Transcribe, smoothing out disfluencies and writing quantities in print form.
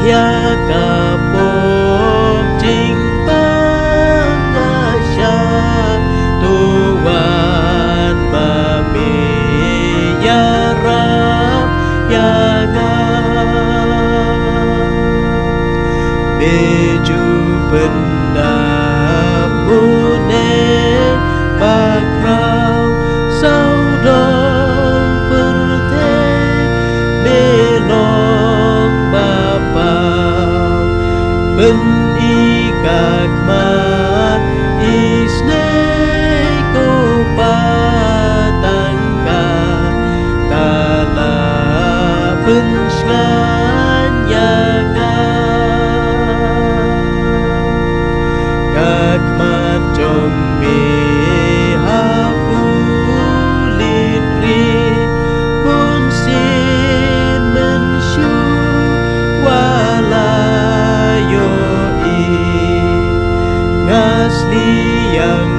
Kia kapok jing pangasya tuan mami yarap yaga beju pendap mune bakrau saudong perte belong bapau ben ikak mat isne ko patangka tala penskan yaga kak mat jom hapulit ri pun sin mensyu walayo ngasli yang